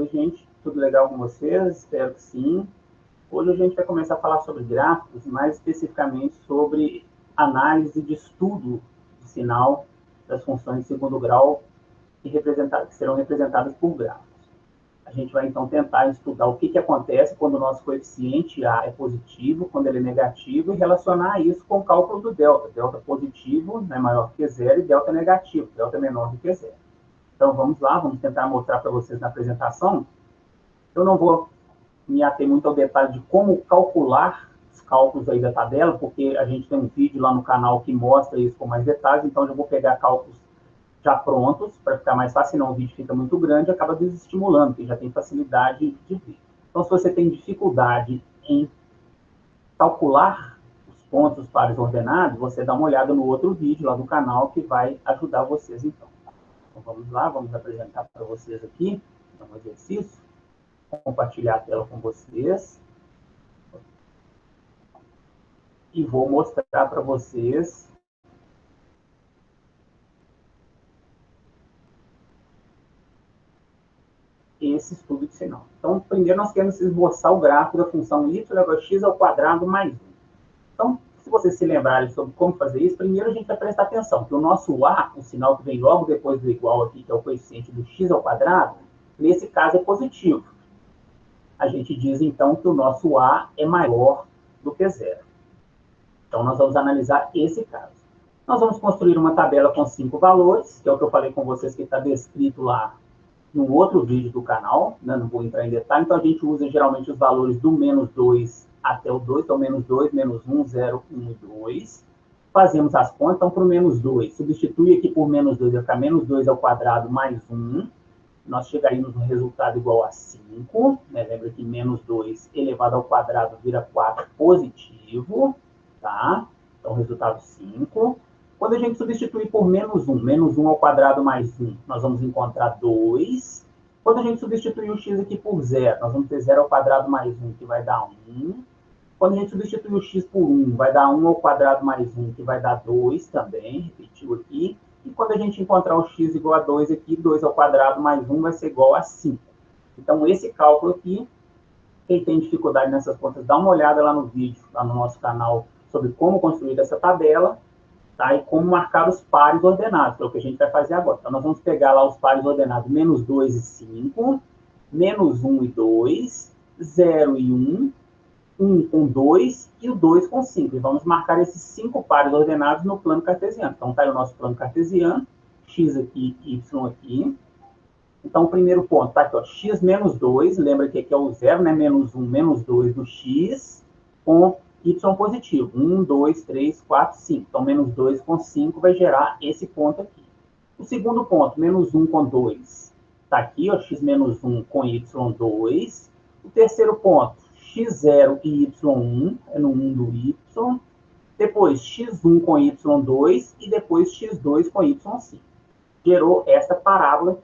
Oi, gente, tudo legal com vocês? Espero que sim. Hoje a gente vai começar a falar sobre gráficos, mais especificamente sobre análise de estudo de sinal das funções de segundo grau que serão representadas por gráficos. A gente vai então tentar estudar o que acontece quando o nosso coeficiente A é positivo, quando ele é negativo, e relacionar isso com o cálculo do delta. Delta positivo é maior que zero e delta negativo, delta é menor do que zero. Então vamos lá, vamos tentar mostrar para vocês na apresentação. Eu não vou me ater muito ao detalhe de como calcular os cálculos aí da tabela, porque a gente tem um vídeo lá no canal que mostra isso com mais detalhes, então eu já vou pegar cálculos já prontos, para ficar mais fácil, senão o vídeo fica muito grande e acaba desestimulando, porque já tem facilidade de ver. Então, se você tem dificuldade em calcular os pontos dos pares ordenados, você dá uma olhada no outro vídeo lá do canal que vai ajudar vocês, então. Então, vamos lá, vamos apresentar para vocês aqui um exercício. Vou compartilhar a tela com vocês. E vou mostrar para vocês esse estudo de sinal. Então, primeiro nós temos que esboçar o gráfico da função y igual a x ao quadrado mais 1. Então, se vocês se lembrarem sobre como fazer isso, primeiro a gente vai prestar atenção que o nosso a, o sinal que vem logo depois do igual aqui, que é o coeficiente do x ao quadrado, nesse caso é positivo. A gente diz, então, que o nosso a é maior do que zero. Então, nós vamos analisar esse caso. Nós vamos construir uma tabela com 5 valores, que é o que eu falei com vocês que está descrito lá num outro vídeo do canal, né? Não vou entrar em detalhe. Então, a gente usa geralmente os valores do menos 2 até o 2, então menos 2, menos 1, 0, 1 e 2. Fazemos as contas, então, para o menos 2, substitui aqui por menos 2, vai ficar menos 2 ao quadrado mais 1. Nós chegaríamos no resultado igual a 5, né? Lembra que menos 2 elevado ao quadrado vira 4 positivo, tá? Então, resultado 5. Quando a gente substituir por menos 1 ao quadrado mais 1, nós vamos encontrar 2. Quando a gente substituir o x aqui por 0, nós vamos ter 0 ao quadrado mais 1, que vai dar 1. Quando a gente substituir o x por 1, vai dar 1 ao quadrado mais 1, que vai dar 2 também, repetiu aqui. E quando a gente encontrar o x igual a 2 aqui, 2 ao quadrado mais 1 vai ser igual a 5. Então, esse cálculo aqui, quem tem dificuldade nessas contas, dá uma olhada lá no vídeo, lá no nosso canal, sobre como construir essa tabela, tá? E como marcar os pares ordenados, que é o que a gente vai fazer agora. Então, nós vamos pegar lá os pares ordenados menos 2 e 5, menos 1 e 2, 0 e 1, 1 com 2 e o 2 com 5. E vamos marcar esses 5 pares ordenados no plano cartesiano. Então, está aí o nosso plano cartesiano, x aqui, y aqui. Então, o primeiro ponto está aqui, ó, x menos 2, lembra que aqui é o zero, né? Menos 1, menos 2 do x, com y positivo. 1, 2, 3, 4, 5. Então, menos 2 com 5 vai gerar esse ponto aqui. O segundo ponto, menos 1 com 2, está aqui, ó, x menos 1 com y2. O terceiro ponto, x0 e y1, é no 1 do y. Depois, x1 com y2 e depois x2 com y5. Gerou essa parábola.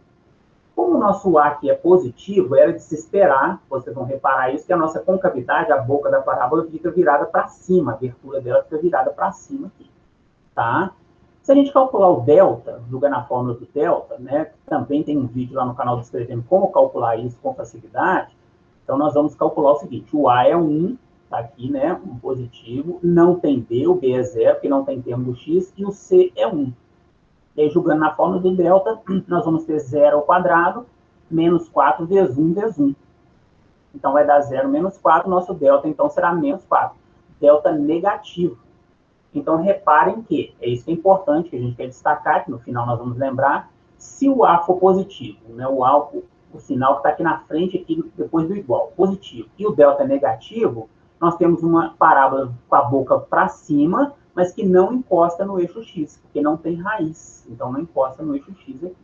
Como o nosso A aqui é positivo, era de se esperar, vocês vão reparar isso, que a nossa concavidade, a boca da parábola, fica virada para cima, a abertura dela fica virada para cima aqui, tá? Se a gente calcular o delta, jogar na fórmula do delta, né, também tem um vídeo lá no canal descrevendo como calcular isso com facilidade, então nós vamos calcular o seguinte, o A é 1, tá aqui, né, um positivo, não tem B, o B é 0, porque não tem termo do x, e o C é 1. E aí, jogando na fórmula do delta, nós vamos ter 0 ao quadrado, menos 4 vezes 1 vezes 1. Então, vai dar 0 menos 4, nosso delta, então, será menos 4. Delta negativo. Então, reparem que, é isso que é importante, que a gente quer destacar, que no final nós vamos lembrar, se o A for positivo, né, o sinal que está aqui na frente, aqui depois do igual, positivo, e o delta é negativo, nós temos uma parábola com a boca para cima, mas que não encosta no eixo x, porque não tem raiz, então não encosta no eixo x aqui.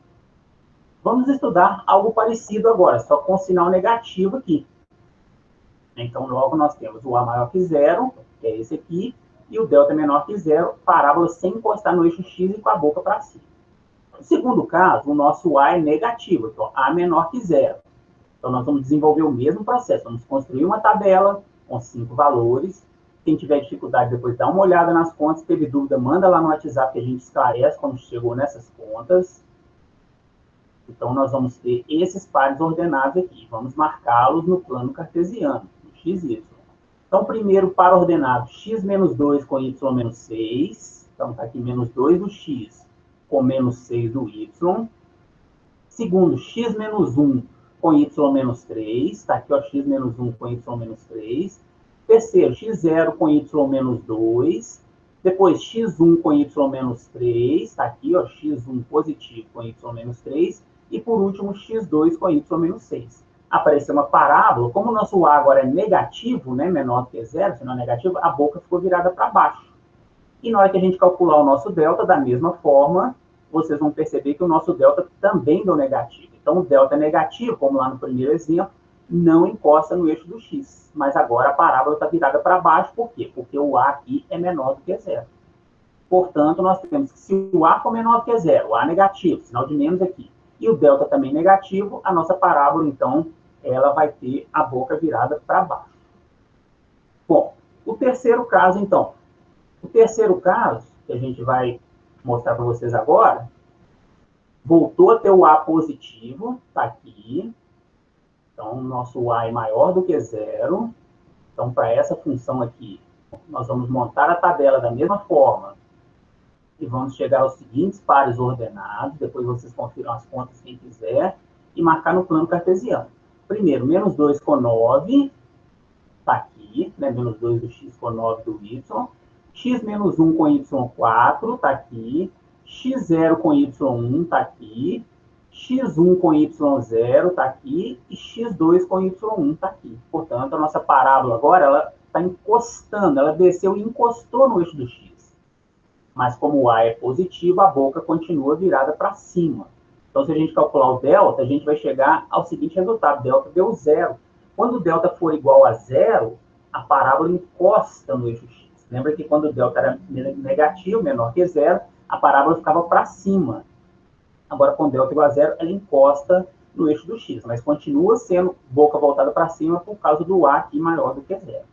Vamos estudar algo parecido agora, só com sinal negativo aqui. Então, logo nós temos o A maior que zero, que é esse aqui, e o delta menor que zero, parábola sem encostar no eixo x e com a boca para cima. No segundo caso, o nosso A é negativo, então A menor que zero. Então, nós vamos desenvolver o mesmo processo, vamos construir uma tabela com 5 valores. Quem tiver dificuldade, depois dá uma olhada nas contas. Se teve dúvida, manda lá no WhatsApp que a gente esclarece quando chegou nessas contas. Então, nós vamos ter esses pares ordenados aqui. Vamos marcá-los no plano cartesiano, no x, y. Então, primeiro par ordenado, x menos 2 com y menos 6. Então, está aqui menos 2 do x com menos 6 do y. Segundo, x menos 1 com y menos 3. Está aqui, ó, x menos 1 com y menos 3. Terceiro, x0 com y menos 2. Depois, x1 com y menos 3. Está aqui, ó, x1 positivo com y menos 3. E, por último, x2 com y menos 6. Apareceu uma parábola. Como o nosso A agora é negativo, né, menor do que zero, se não é negativo, a boca ficou virada para baixo. E na hora que a gente calcular o nosso delta, da mesma forma, vocês vão perceber que o nosso delta também deu negativo. Então, o delta negativo, como lá no primeiro exemplo, não encosta no eixo do x. Mas agora a parábola está virada para baixo. Por quê? Porque o A aqui é menor do que zero. Portanto, nós temos que, se o A for menor do que zero, o A negativo, sinal de menos aqui, e o delta também negativo, a nossa parábola, então, ela vai ter a boca virada para baixo. Bom, o terceiro caso, então. O terceiro caso, que a gente vai mostrar para vocês agora, voltou a ter o A positivo, está aqui. Então, o nosso A é maior do que zero. Então, para essa função aqui, nós vamos montar a tabela da mesma forma e vamos chegar aos seguintes pares ordenados. Depois vocês confiram as contas quem quiser e marcar no plano cartesiano. Primeiro, menos 2 com 9, está aqui, né? Menos 2 do x com 9 do y. X menos 1 com y4, está aqui. X0 com y1, está aqui. X1 com y0 está aqui. E x2 com y1 está aqui. Portanto, a nossa parábola agora ela está encostando, ela desceu e encostou no eixo do x. Mas como o A é positivo, a boca continua virada para cima. Então, se a gente calcular o delta, a gente vai chegar ao seguinte resultado. Delta deu zero. Quando o delta for igual a zero, a parábola encosta no eixo x. Lembra que quando o delta era negativo, menor que zero, a parábola ficava para cima. Agora, com delta igual a zero, ela encosta no eixo do x. Mas continua sendo boca voltada para cima por causa do A aqui maior do que zero.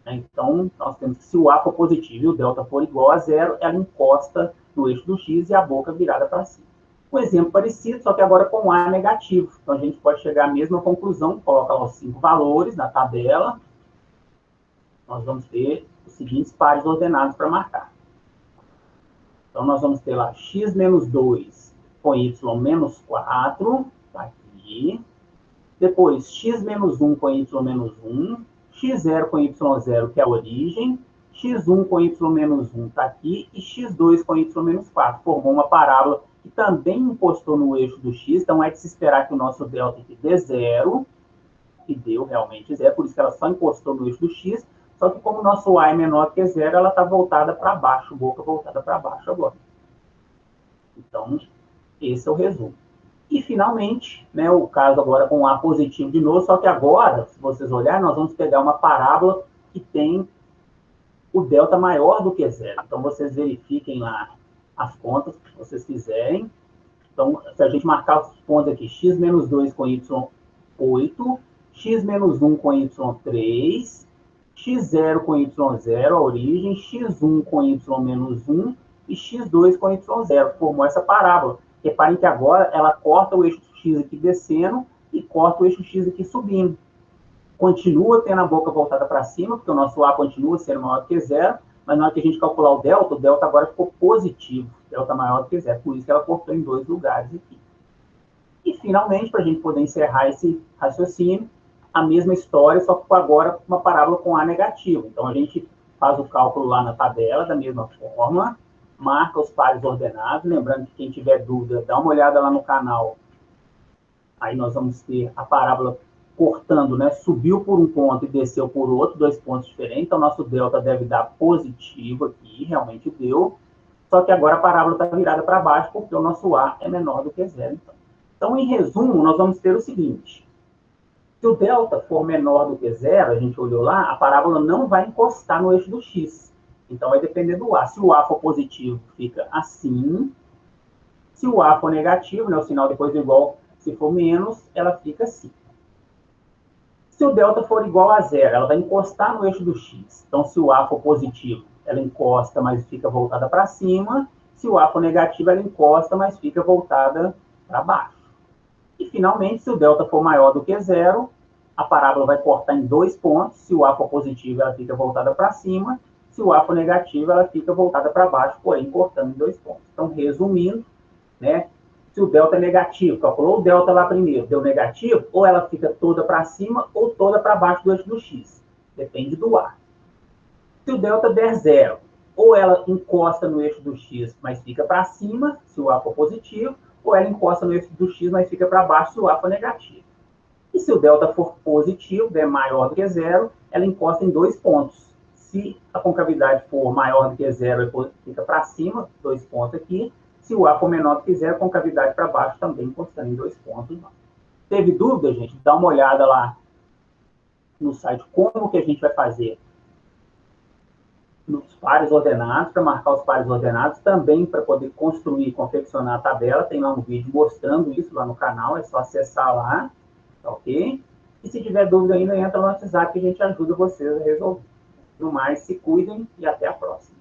Então, nós temos que, se o A for positivo e o delta for igual a zero, ela encosta no eixo do x e a boca virada para cima. Um exemplo parecido, só que agora com A negativo. Então, a gente pode chegar à mesma conclusão, coloca lá os 5 valores na tabela. Nós vamos ter os seguintes pares ordenados para marcar. Então, nós vamos ter lá x menos 2 com y menos 4, está aqui. Depois, x menos 1 com y menos 1. x0 com y0, que é a origem, x1 com y menos 1 está aqui, e x2 com y menos 4. Formou uma parábola que também encostou no eixo do x, então é de se esperar que o nosso delta aqui dê zero, e deu realmente zero, por isso que ela só encostou no eixo do x, só que como o nosso A é menor que zero, ela está voltada para baixo, boca voltada para baixo agora. Então, esse é o resumo. E, finalmente, né, o caso agora com A positivo de novo, só que agora, se vocês olharem, nós vamos pegar uma parábola que tem o delta maior do que zero. Então, vocês verifiquem lá as contas, se vocês quiserem. Então, se a gente marcar os pontos aqui, x menos 2 com y8, x menos 1 com y3, x0 com y0, a origem, x1 com y menos 1 e x2 com y0. Formou essa parábola. Reparem que agora ela corta o eixo x aqui descendo e corta o eixo x aqui subindo. Continua tendo a boca voltada para cima, porque o nosso A continua sendo maior que zero, mas na hora que a gente calcular o delta agora ficou positivo. Delta maior do que zero, por isso que ela cortou em 2 lugares aqui. E, finalmente, para a gente poder encerrar esse raciocínio, a mesma história, só que agora uma parábola com A negativo. Então, a gente faz o cálculo lá na tabela, da mesma forma, marca os pares ordenados, lembrando que quem tiver dúvida, dá uma olhada lá no canal. Aí nós vamos ter a parábola cortando, né? Subiu por um ponto e desceu por outro, 2 pontos diferentes. Então, nosso delta deve dar positivo aqui, realmente deu. Só que agora a parábola está virada para baixo, porque o nosso A é menor do que zero. Então, em resumo, nós vamos ter o seguinte. Se o delta for menor do que zero, a gente olhou lá, a parábola não vai encostar no eixo do x. Então, vai depender do A. Se o A for positivo, fica assim. Se o A for negativo, né, o sinal depois do igual, se for menos, ela fica assim. Se o delta for igual a zero, ela vai encostar no eixo do x. Então, se o A for positivo, ela encosta, mas fica voltada para cima. Se o A for negativo, ela encosta, mas fica voltada para baixo. E, finalmente, se o delta for maior do que zero, a parábola vai cortar em 2 pontos. Se o A for positivo, ela fica voltada para cima. Se o A for negativo, ela fica voltada para baixo, porém cortando em 2 pontos. Então, resumindo, né, se o delta é negativo, calculou o delta lá primeiro, deu negativo, ou ela fica toda para cima ou toda para baixo do eixo do x. Depende do A. Se o delta der zero, ou ela encosta no eixo do x, mas fica para cima, se o A for positivo, ou ela encosta no eixo do x, mas fica para baixo, se o A for negativo. E se o delta for positivo, der maior do que zero, ela encosta em 2 pontos. Se a concavidade for maior do que zero, fica para cima, 2 pontos aqui. Se o A for menor do que zero, concavidade para baixo, também encostando em 2 pontos. Teve dúvida, gente? Dá uma olhada lá no site como que a gente vai fazer nos pares ordenados, para marcar os pares ordenados, também para poder construir e confeccionar a tabela. Tem lá um vídeo mostrando isso lá no canal, é só acessar lá, tá ok? E se tiver dúvida ainda, entra no WhatsApp que a gente ajuda vocês a resolver. No mais, se cuidem e até a próxima.